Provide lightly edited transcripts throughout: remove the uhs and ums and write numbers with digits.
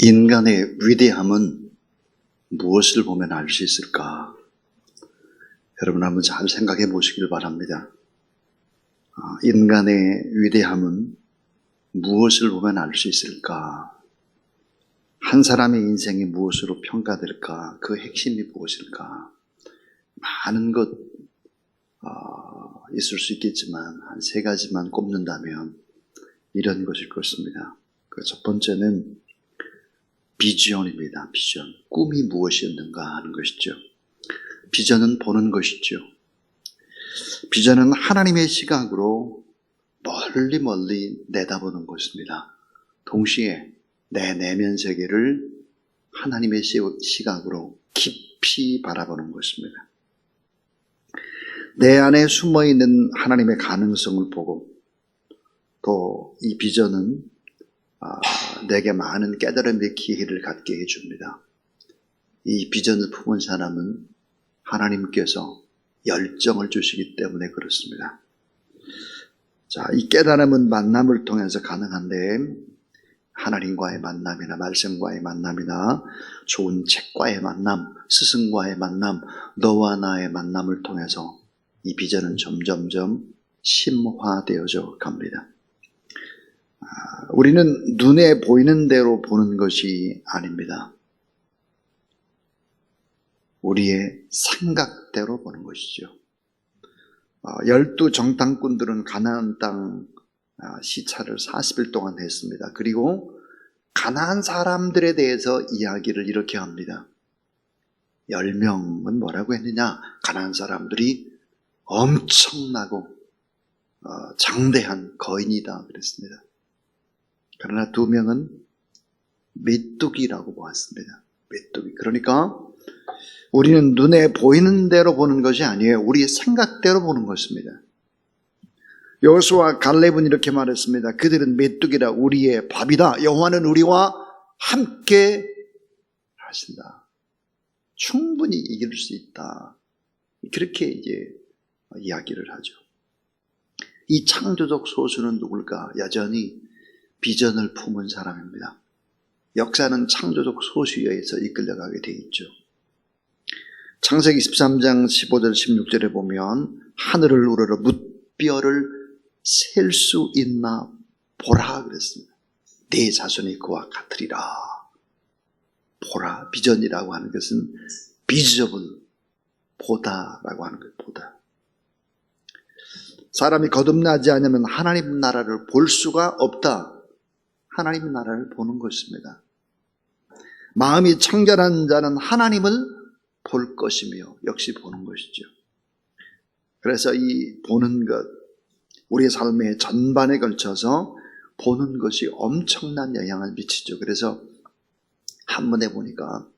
인간의 위대함은 무엇을 보면 알 수 있을까? 여러분 한번 잘 생각해 보시길 바랍니다. 인간의 위대함은 무엇을 보면 알 수 있을까? 한 사람의 인생이 무엇으로 평가될까? 그 핵심이 무엇일까? 많은 것 있을 수 있겠지만 한 세 가지만 꼽는다면 이런 것일 것입니다. 그 첫 번째는 비전입니다. 비전. 꿈이 무엇이었는가 하는 것이죠. 비전은 보는 것이죠. 비전은 하나님의 시각으로 멀리 내다보는 것입니다. 동시에 내 내면 세계를 하나님의 시각으로 깊이 바라보는 것입니다. 내 안에 숨어있는 하나님의 가능성을 보고 또 이 비전은 내게 많은 깨달음의 기회를 갖게 해줍니다. 이 비전을 품은 사람은 하나님께서 열정을 주시기 때문에 그렇습니다. 자, 이 깨달음은 만남을 통해서 가능한데 하나님과의 만남이나 말씀과의 만남이나 좋은 책과의 만남, 스승과의 만남, 너와 나의 만남을 통해서 이 비전은 점점점 심화되어져 갑니다. 우리는 눈에 보이는 대로 보는 것이 아닙니다. 우리의 생각대로 보는 것이죠. 12 정탐꾼들은 가나안 땅 시차를 40일 동안 했습니다. 그리고 가나안 사람들에 대해서 이야기를 이렇게 합니다. 10명은 뭐라고 했느냐? 가나안 사람들이 엄청나고 장대한 거인이다 그랬습니다. 그러나 2명은 메뚜기라고 보았습니다. 메뚜기. 그러니까 우리는 눈에 보이는 대로 보는 것이 아니에요. 우리의 생각대로 보는 것입니다. 여호수아와 갈렙은 이렇게 말했습니다. 그들은 메뚜기라 우리의 밥이다. 여호와는 우리와 함께 하신다. 충분히 이길 수 있다. 그렇게 이제 이야기를 하죠. 이 창조적 소수는 누굴까? 여전히 비전을 품은 사람입니다. 역사는 창조적 소수에 의해서 이끌려가게 되어 있죠. 창세기 13장 15절 16절에 보면 하늘을 우러러 뭇별을 셀 수 있나 보라 그랬습니다. 내 자손이 그와 같으리라. 보라. 비전이라고 하는 것은 비저블, 보다라고 하는 거예요. 보다. 사람이 거듭나지 않으면 하나님 나라를 볼 수가 없다. 하나님 나라를 보는 것입니다. 마음이 청결한 자는 하나님을 볼 것이며 역시 보는 것이죠. 그래서 이 보는 것, 우리의 삶의 전반에 걸쳐서 보는 것이 엄청난 영향을 미치죠. 그래서 한문에 보니까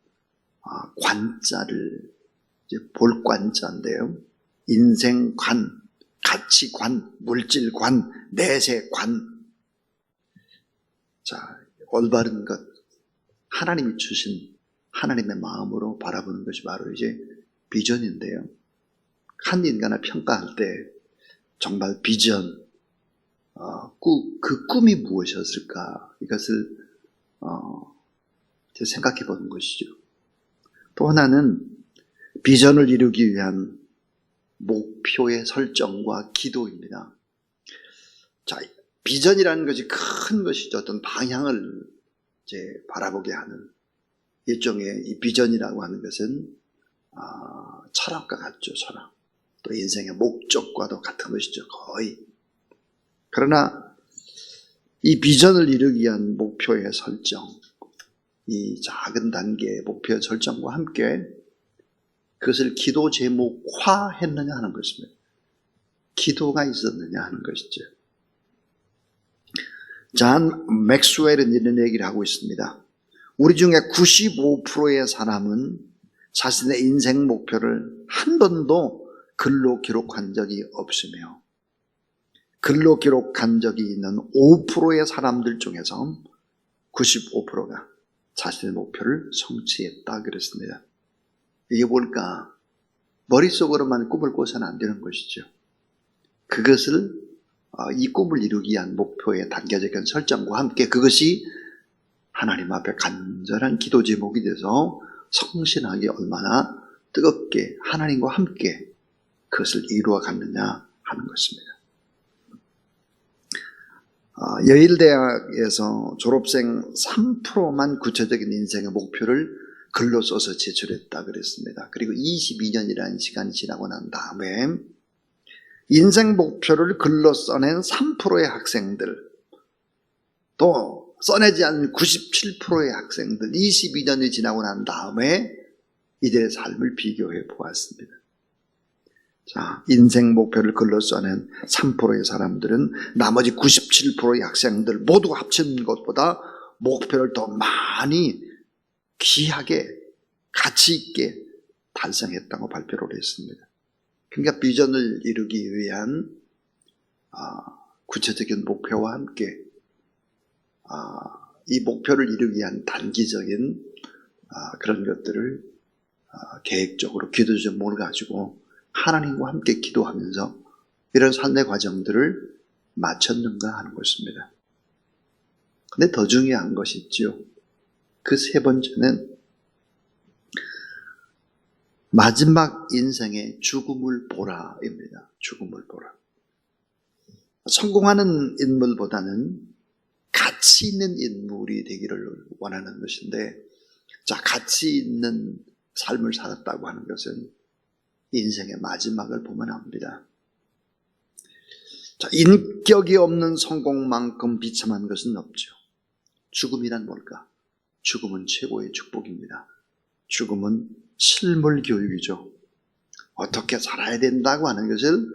관자를 이제 볼 관자인데요. 인생관, 가치관, 물질관, 내세관. 자, 올바른 것, 하나님이 주신 하나님의 마음으로 바라보는 것이 바로 이제 비전인데요. 한 인간을 평가할 때 정말 비전, 그 꿈이 무엇이었을까? 이것을 생각해 보는 것이죠. 또 하나는 비전을 이루기 위한 목표의 설정과 기도입니다. 자, 비전이라는 것이 큰 것이죠. 어떤 방향을 이제 바라보게 하는 일종의 이 비전이라고 하는 것은 철학과 같죠. 철학. 또 인생의 목적과도 같은 것이죠. 거의. 그러나 이 비전을 이루기 위한 목표의 설정, 이 작은 단계의 목표의 설정과 함께 그것을 기도 제목화했느냐 하는 것입니다. 기도가 있었느냐 하는 것이죠. 잔 맥스웰은 이런 얘기를 하고 있습니다. 우리 중에 95%의 사람은 자신의 인생 목표를 한 번도 글로 기록한 적이 없으며 글로 기록한 적이 있는 5%의 사람들 중에서 95%가 자신의 목표를 성취했다 그랬습니다. 이게 뭘까? 머릿속으로만 꿈을 꿔서는 안 되는 것이죠. 그것을 이 꿈을 이루기 위한 목표의 단계적인 설정과 함께 그것이 하나님 앞에 간절한 기도 제목이 돼서 성신하게 얼마나 뜨겁게 하나님과 함께 그것을 이루어 갔느냐 하는 것입니다. 여일대학에서 졸업생 3%만 구체적인 인생의 목표를 글로 써서 제출했다 그랬습니다. 그리고 22년이라는 시간이 지나고 난 다음에 인생 목표를 글로 써낸 3%의 학생들, 또 써내지 않은 97%의 학생들, 22년이 지나고 난 다음에 이들의 삶을 비교해 보았습니다. 자, 인생 목표를 글로 써낸 3%의 사람들은 나머지 97%의 학생들 모두 합친 것보다 목표를 더 많이 귀하게 가치 있게 달성했다고 발표를 했습니다. 그러니까 비전을 이루기 위한 구체적인 목표와 함께 이 목표를 이루기 위한 단기적인 그런 것들을 계획적으로 기도 제목을 가지고 하나님과 함께 기도하면서 이런 삶의 과정들을 마쳤는가 하는 것입니다. 근데 더 중요한 것이 있죠. 그 세 번째는 마지막 인생의 죽음을 보라입니다. 죽음을 보라. 성공하는 인물보다는 가치 있는 인물이 되기를 원하는 것인데, 자, 가치 있는 삶을 살았다고 하는 것은 인생의 마지막을 보면 압니다. 자, 인격이 없는 성공만큼 비참한 것은 없죠. 죽음이란 뭘까? 죽음은 최고의 축복입니다. 죽음은 실물 교육이죠. 어떻게 살아야 된다고 하는 것을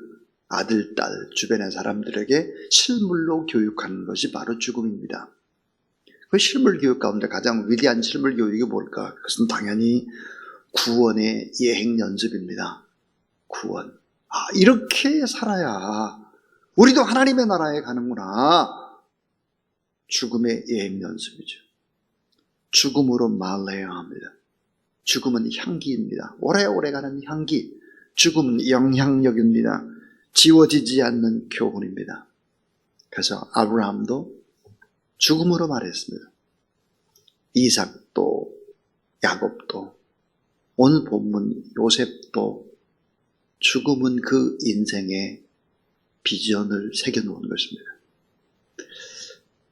아들, 딸, 주변의 사람들에게 실물로 교육하는 것이 바로 죽음입니다. 그 실물 교육 가운데 가장 위대한 실물 교육이 뭘까? 그것은 당연히 구원의 예행 연습입니다. 구원. 이렇게 살아야 우리도 하나님의 나라에 가는구나. 죽음의 예행 연습이죠. 죽음으로 말해야 합니다. 죽음은 향기입니다. 오래오래 가는 향기. 죽음은 영향력입니다. 지워지지 않는 교훈입니다. 그래서 아브라함도 죽음으로 말했습니다. 이삭도 야곱도 오늘 본문 요셉도 죽음은 그 인생의 비전을 새겨놓은 것입니다.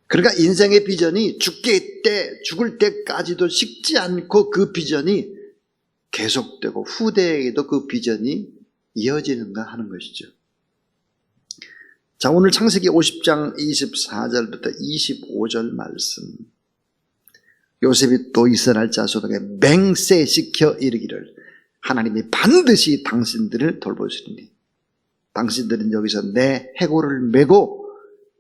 그러니까 인생의 비전이 죽을 때까지도 식지 않고 그 비전이 계속되고 후대에게도 그 비전이 이어지는가 하는 것이죠. 자, 오늘 창세기 50장 24절부터 25절 말씀. 요셉이 또 이스라엘 자손에게 맹세시켜 이르기를 하나님이 반드시 당신들을 돌보시리니 당신들은 여기서 내 해골을 메고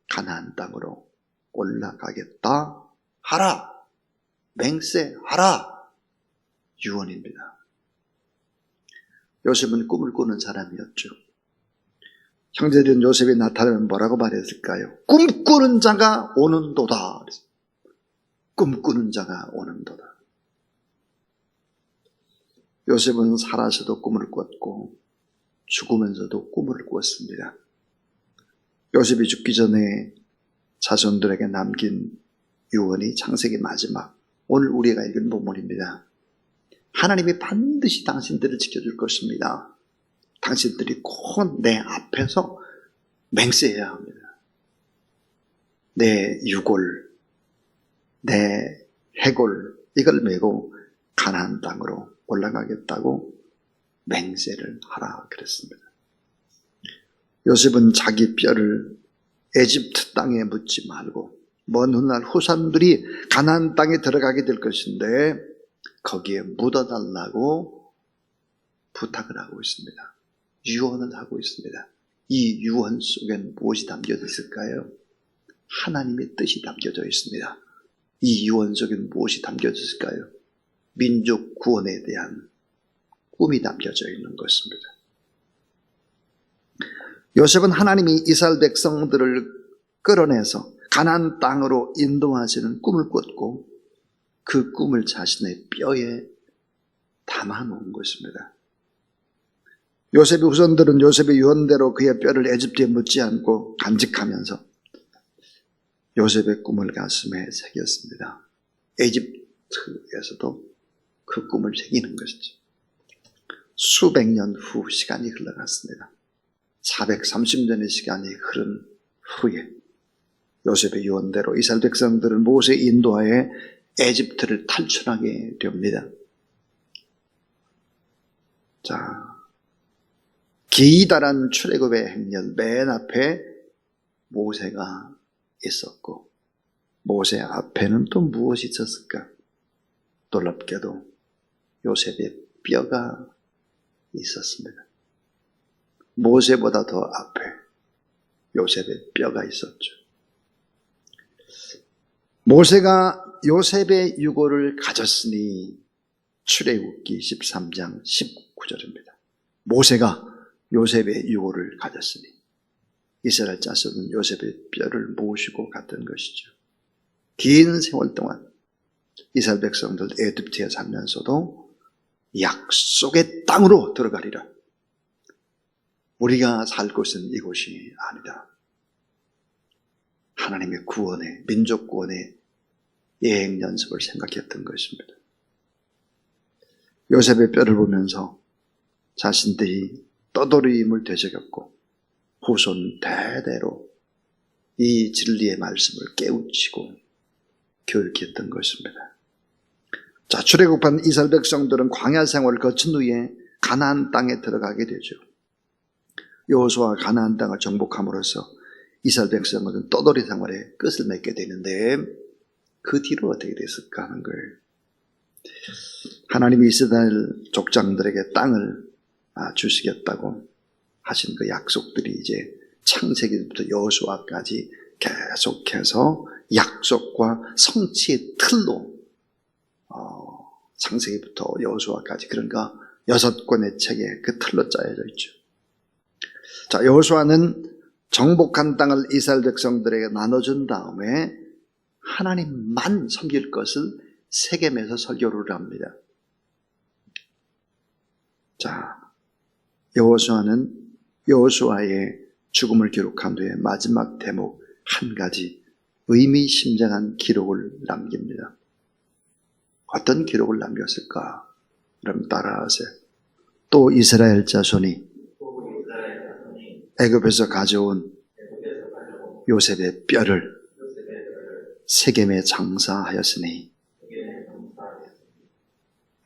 가나안 땅으로 올라가겠다 하라. 맹세하라. 유언입니다. 요셉은 꿈을 꾸는 사람이었죠. 형제들은 요셉이 나타나면 뭐라고 말했을까요? 꿈꾸는 자가 오는도다. 꿈꾸는 자가 오는도다. 요셉은 살아서도 꿈을 꿨고 죽으면서도 꿈을 꾸었습니다. 요셉이 죽기 전에 자손들에게 남긴 유언이 창세기 마지막 오늘 우리가 읽은 본문입니다. 하나님이 반드시 당신들을 지켜줄 것입니다. 당신들이 곧 내 앞에서 맹세해야 합니다. 내 유골, 내 해골 이걸 메고 가나안 땅으로 올라가겠다고 맹세를 하라 그랬습니다. 요셉은 자기 뼈를 에집트 땅에 묻지 말고 먼 훗날 후손들이 가나안 땅에 들어가게 될 것인데 거기에 묻어달라고 부탁을 하고 있습니다. 유언을 하고 있습니다. 이 유언 속엔 무엇이 담겨져 있을까요? 하나님의 뜻이 담겨져 있습니다. 이 유언 속엔 무엇이 담겨져 있을까요? 민족 구원에 대한 꿈이 담겨져 있는 것입니다. 요셉은 하나님이 이스라엘 백성들을 끌어내서 가나안 땅으로 인도하시는 꿈을 꿨고 그 꿈을 자신의 뼈에 담아놓은 것입니다. 요셉의 후손들은 요셉의 유언대로 그의 뼈를 에집트에 묻지 않고 간직하면서 요셉의 꿈을 가슴에 새겼습니다. 에집트에서도 그 꿈을 새기는 것이죠. 수백 년 후 시간이 흘러갔습니다. 430년의 시간이 흐른 후에 요셉의 유언대로 이스라엘 백성들은 모세의 인도하에 에집트를 탈출하게 됩니다. 자, 기다란 출애굽의 행렬 맨 앞에 모세가 있었고, 모세 앞에는 또 무엇이 있었을까? 놀랍게도 요셉의 뼈가 있었습니다. 모세보다 더 앞에 요셉의 뼈가 있었죠. 모세가 요셉의 유고를 가졌으니 출애굽기 13장 19절입니다. 모세가 요셉의 유고를 가졌으니 이스라엘 자손은 요셉의 뼈를 모시고 갔던 것이죠. 긴 세월 동안 이스라엘 백성들 에집트에 살면서도 약속의 땅으로 들어가리라. 우리가 살 곳은 이곳이 아니다. 하나님의 구원의, 민족 구원의 예행 연습을 생각했던 것입니다. 요셉의 뼈를 보면서 자신들이 떠돌이임을 되새겼고 후손 대대로 이 진리의 말씀을 깨우치고 교육했던 것입니다. 자, 출애굽한 이스라엘 백성들은 광야 생활을 거친 후에 가나안 땅에 들어가게 되죠. 여호수아가 가나안 땅을 정복함으로써 이스라엘 백성들은 떠돌이 생활의 끝을 맺게 되는데 그 뒤로 어떻게 됐을까 하는 거예요. 하나님이 이스라엘 족장들에게 땅을 주시겠다고 하신 그 약속들이 이제 창세기부터 여호수아까지 계속해서 약속과 성취의 틀로 창세기부터 여호수아까지, 그러니까 6권의 책에 그 틀로 짜여져 있죠. 자, 여호수아는 정복한 땅을 이스라엘 백성들에게 나눠준 다음에 하나님만 섬길 것을 세겜에서 설교를 합니다. 자, 여호수아의 죽음을 기록한 후에 마지막 대목 한 가지 의미심장한 기록을 남깁니다. 어떤 기록을 남겼을까? 그럼 따라하세요. 또 이스라엘 자손이 애굽에서 가져온 요셉의 뼈를 세겜에 장사하였으니.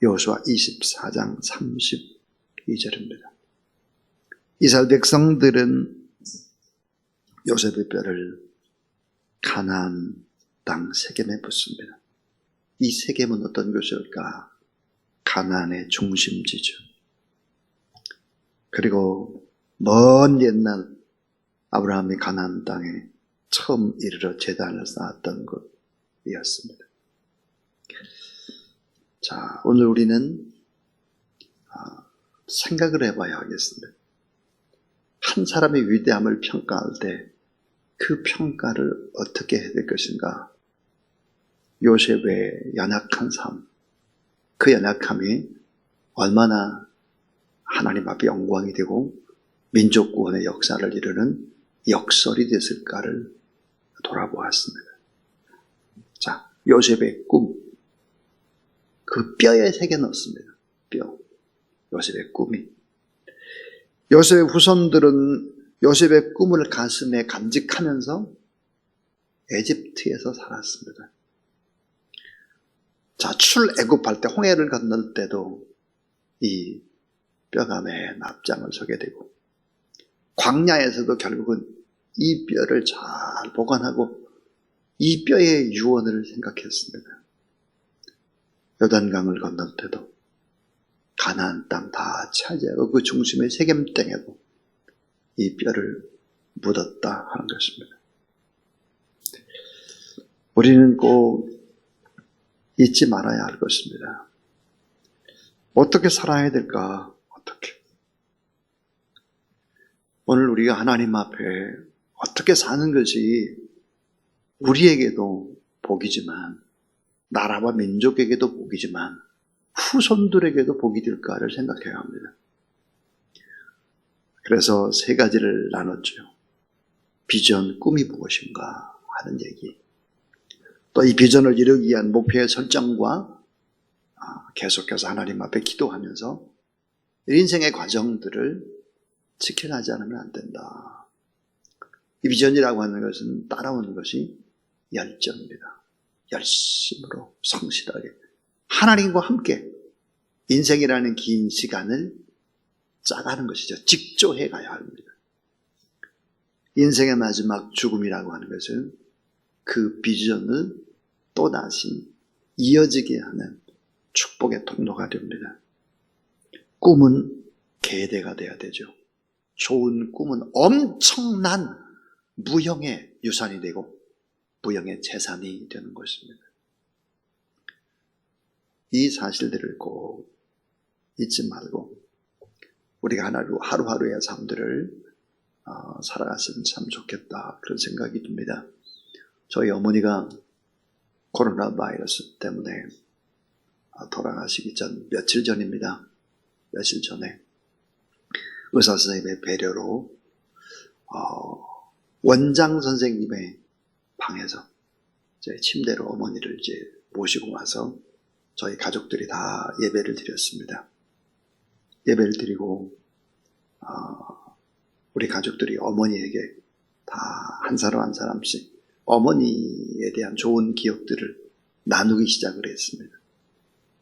여호수아 24장 32절입니다. 이스라엘 백성들은 요셉의 뼈를 가나안 땅 세겜에 붓습니다. 이 세겜은 어떤 곳일까? 가나안의 중심지죠. 그리고 먼 옛날 아브라함이 가나안 땅에 처음 이르러 제단을 쌓았던 곳이었습니다. 자, 오늘 우리는 생각을 해봐야 하겠습니다. 한 사람의 위대함을 평가할 때 그 평가를 어떻게 해야 될 것인가? 요셉의 연약한 삶, 그 연약함이 얼마나 하나님 앞에 영광이 되고 민족 구원의 역사를 이루는 역설이 됐을까를 돌아보았습니다. 자, 요셉의 꿈, 그 뼈에 새겨 넣었습니다. 뼈, 요셉의 꿈이. 요셉의 후손들은 요셉의 꿈을 가슴에 간직하면서 에집트에서 살았습니다. 자, 출애굽할 때, 홍해를 건널 때도 이 뼈가 맨 앞장을 서게 되고, 광야에서도 결국은 이 뼈를 잘 보관하고 이 뼈의 유언을 생각했습니다. 요단강을 건널 때도 가나안 땅 다 차지하고 그 중심의 세겜 땅에도 이 뼈를 묻었다 하는 것입니다. 우리는 꼭 잊지 말아야 할 것입니다. 어떻게 살아야 될까? 어떻게? 오늘 우리가 하나님 앞에 어떻게 사는 것이 우리에게도 복이지만, 나라와 민족에게도 복이지만 후손들에게도 복이 될까를 생각해야 합니다. 그래서 세 가지를 나눴죠. 비전, 꿈이 무엇인가 하는 얘기. 또 이 비전을 이루기 위한 목표의 설정과 계속해서 하나님 앞에 기도하면서 인생의 과정들을 지켜나지 않으면 안 된다. 이 비전이라고 하는 것은 따라오는 것이 열정입니다. 열심으로 성실하게 하나님과 함께 인생이라는 긴 시간을 짜가는 것이죠. 직조해 가야 합니다. 인생의 마지막 죽음이라고 하는 것은 그 비전을 또다시 이어지게 하는 축복의 통로가 됩니다. 꿈은 계대가 돼야 되죠. 좋은 꿈은 엄청난 무형의 유산이 되고 무형의 재산이 되는 것입니다. 이 사실들을 꼭 잊지 말고 우리가 하루하루의 삶들을 살아갔으면 참 좋겠다, 그런 생각이 듭니다. 저희 어머니가 코로나 바이러스 때문에 돌아가시기 전 며칠 전입니다. 며칠 전에 의사 선생님의 배려로 원장 선생님의 방에서 제 침대로 어머니를 이제 모시고 와서 저희 가족들이 다 예배를 드렸습니다. 예배를 드리고 우리 가족들이 어머니에게 다 한 사람 한 사람씩 어머니에 대한 좋은 기억들을 나누기 시작을 했습니다.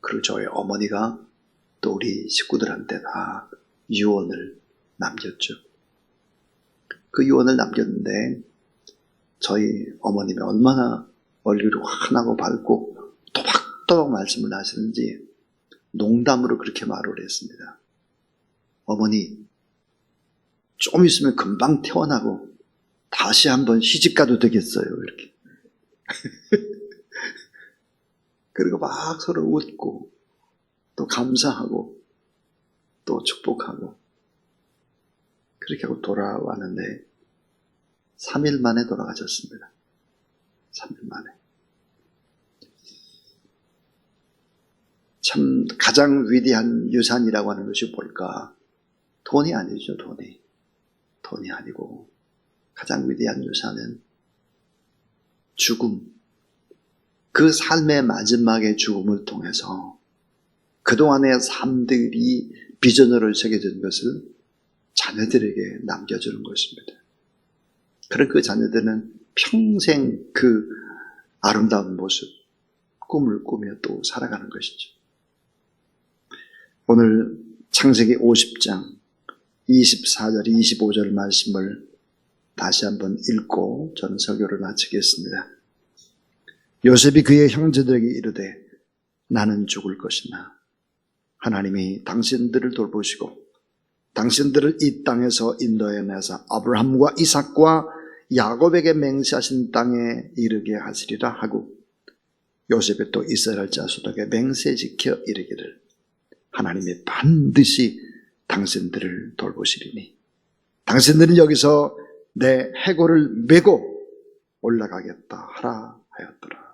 그리고 저희 어머니가 또 우리 식구들한테 다 유언을 남겼죠. 그 유언을 남겼는데 저희 어머님이 얼마나 얼굴이 환하고 밝고 또박또박 말씀을 하시는지 농담으로 그렇게 말을 했습니다. 어머니, 좀 있으면 금방 태어나고 다시 한번 시집가도 되겠어요, 이렇게. 그리고 막 서로 웃고 또 감사하고 또 축복하고 그렇게 하고 돌아왔는데 3일 만에 돌아가셨습니다. 3일 만에. 참 가장 위대한 유산이라고 하는 것이 뭘까? 돈이 아니죠. 돈이 아니고 가장 위대한 유산은 죽음, 그 삶의 마지막의 죽음을 통해서 그동안의 삶들이 비전으로 새겨진 것을 자녀들에게 남겨주는 것입니다. 그런 그 자녀들은 평생 그 아름다운 모습, 꿈을 꾸며 또 살아가는 것이죠. 오늘 창세기 50장 24절, 25절 말씀을 다시 한번 읽고 저는 설교를 마치겠습니다. 요셉이 그의 형제들에게 이르되 나는 죽을 것이나 하나님이 당신들을 돌보시고 당신들을 이 땅에서 인도해내사 아브라함과 이삭과 야곱에게 맹세하신 땅에 이르게 하시리라 하고 요셉이 또 이스라엘 자손에게 맹세지켜 이르기를 하나님이 반드시 당신들을 돌보시리니 당신들은 여기서 내 해골을 메고 올라가겠다 하라 하였더라.